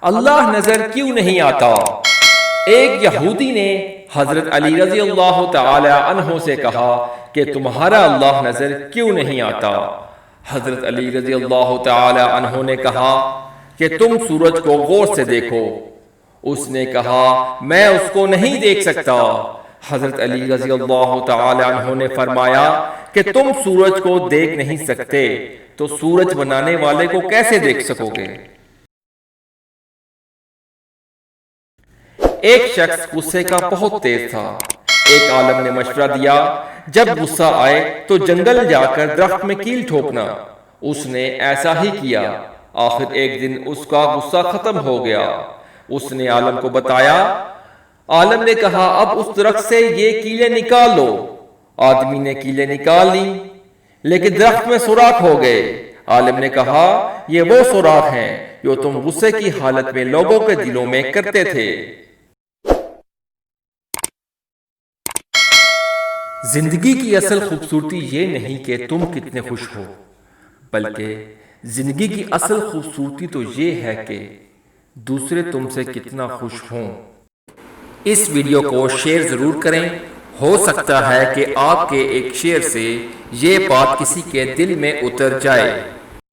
اللہ نظر کیوں نہیں آتا؟ ایک یہودی نے حضرت علی رضی اللہ تعالی عنہ سے کہا کہ تمہارا اللہ نظر کیوں نہیں آتا؟ حضرت علی رضی اللہ تعالی عنہ نے کہا کہ تم سورج کو غور سے دیکھو۔ اس نے کہا میں اس کو نہیں دیکھ سکتا۔ حضرت علی رضی اللہ تعالی عنہ نے فرمایا کہ تم سورج کو دیکھ نہیں سکتے تو سورج بنانے والے کو کیسے دیکھ سکو گے؟ ایک شخص غصے کا بہت تیز تھا۔ ایک عالم نے مشورہ دیا جب غصہ آئے تو جنگل جا کر درخت میں کیل ٹھوکنا۔ اس نے ایسا ہی کیا۔ آخر ایک دن اس کا غصہ ختم ہو گیا۔ اس نے عالم کو بتایا۔ عالم نے کہا اب اس درخت سے یہ کیلیں نکال لو۔ آدمی نے کیلیں نکال لی لیکن درخت میں سوراخ ہو گئے۔ عالم نے کہا یہ وہ سوراخ ہیں جو تم غصے کی حالت میں لوگوں کے دلوں میں کرتے تھے۔ زندگی کی اصل خوبصورتی یہ نہیں کہ تم کتنے خوش ہو، بلکہ زندگی کی اصل خوبصورتی تو یہ ہے کہ دوسرے تم سے کتنا خوش ہوں۔ اس ویڈیو کو شیئر ضرور کریں۔ ہو سکتا ہے کہ آپ کے ایک شیئر سے یہ بات کسی کے دل میں اتر جائے۔